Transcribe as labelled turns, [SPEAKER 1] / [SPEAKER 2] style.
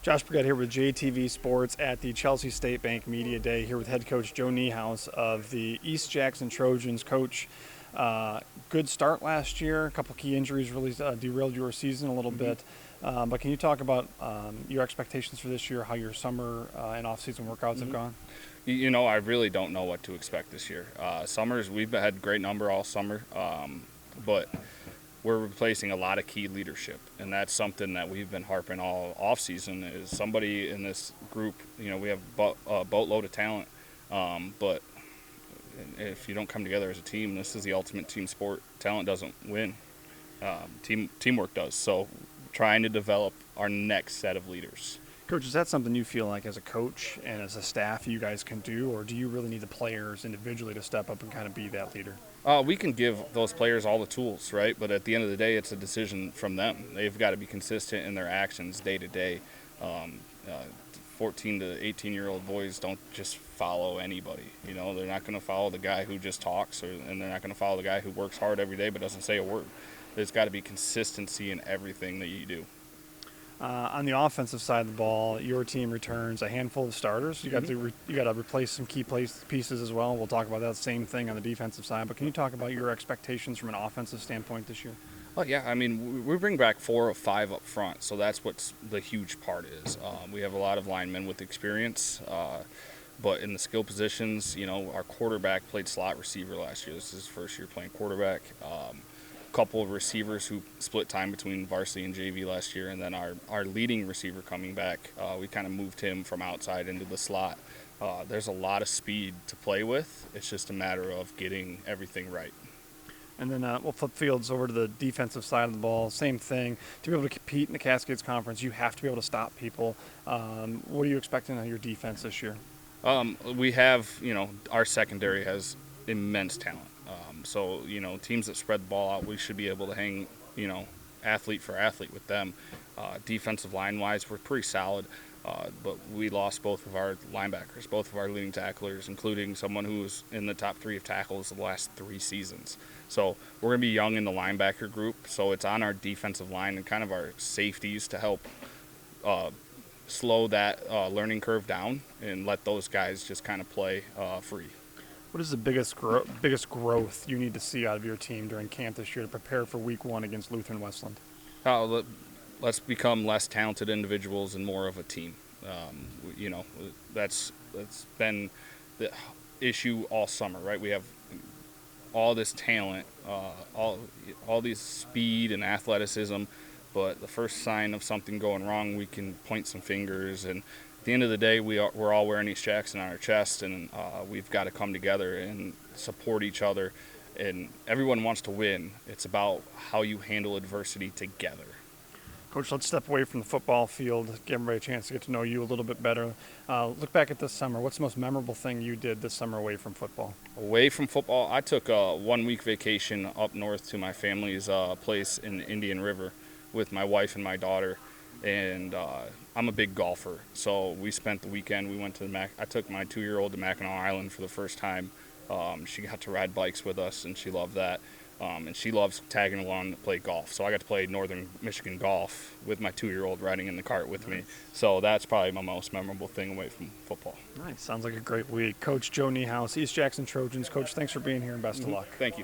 [SPEAKER 1] Josh Brigette here with JTV Sports at the Chelsea State Bank Media Day, here with head coach Joe Niehaus of the East Jackson Trojans. Coach, good start last year. A couple key injuries really derailed your season a little bit. But can you talk about your expectations for this year, how your summer and off-season workouts have gone?
[SPEAKER 2] You know, I really don't know what to expect this year. Summers, we've had a great number all summer, but we're replacing a lot of key leadership, and that's something that we've been harping all off season. Is somebody in this group? You know, we have a boatload of talent, but if you don't come together as a team, this is the ultimate team sport. Talent doesn't win; teamwork does. So, trying to develop our next set of leaders.
[SPEAKER 1] Coach, is that something you feel like as a coach and as a staff you guys can do, or do you really need the players individually to step up and kind of be that leader?
[SPEAKER 2] We can give those players all the tools, right? But at the end of the day, it's a decision from them. They've got to be consistent in their actions day to day. 14 to 18-year-old boys don't just follow anybody. You know, they're not going to follow the guy who just talks, and they're not going to follow the guy who works hard every day but doesn't say a word. There's got to be consistency in everything that you do.
[SPEAKER 1] On the offensive side of the ball, your team returns a handful of starters. You got to replace some key pieces as well. We'll talk about that same thing on the defensive side. But can you talk about your expectations from an offensive standpoint this year?
[SPEAKER 2] Well, yeah, I mean, we bring back 4 or 5 up front, so that's what the huge part is. We have a lot of linemen with experience, but in the skill positions, you know, our quarterback played slot receiver last year. This is his first year playing quarterback. Couple of receivers who split time between varsity and JV last year, and then our leading receiver coming back, we kind of moved him from outside into the slot. There's a lot of speed to play with. It's just a matter of getting everything right.
[SPEAKER 1] And then we'll flip fields over to the defensive side of the ball. Same thing. To be able to compete in the Cascades Conference, you have to be able to stop people. What are you expecting on your defense this year?
[SPEAKER 2] We have, you know, our secondary has immense talent. So, you know, teams that spread the ball out, we should be able to hang, you know, athlete for athlete with them. Defensive line-wise, we're pretty solid, but we lost both of our linebackers, both of our leading tacklers, including someone who was in the top 3 of tackles the last 3 seasons. So we're going to be young in the linebacker group, so it's on our defensive line and kind of our safeties to help slow that learning curve down and let those guys just kind of play free.
[SPEAKER 1] What is the biggest growth you need to see out of your team during camp this year to prepare for Week 1 against Lutheran Westland?
[SPEAKER 2] Let's become less talented individuals and more of a team. You know, that's been the issue all summer, right? We have all this talent, all this speed and athleticism, but the first sign of something going wrong, we can point some fingers. And at the end of the day, we're all wearing East Jackson on our chest, and we've got to come together and support each other. And everyone wants to win. It's about how you handle adversity together.
[SPEAKER 1] Coach, let's step away from the football field, give everybody a chance to get to know you a little bit better. Look back at this summer. What's the most memorable thing you did this summer away from football?
[SPEAKER 2] Away from football, I took a 1-week vacation up north to my family's place in Indian River with my wife and my daughter. And I'm a big golfer, so we spent the weekend. We went to I took my 2-year-old to Mackinac Island for the first time. She got to ride bikes with us, and she loved that. And she loves tagging along to play golf. So I got to play Northern Michigan golf with my 2-year-old riding in the cart with me. So that's probably my most memorable thing away from football.
[SPEAKER 1] Nice. Sounds like a great week. Coach Joe Niehaus, East Jackson Trojans. Coach, thanks for being here and best of luck.
[SPEAKER 2] Thank you.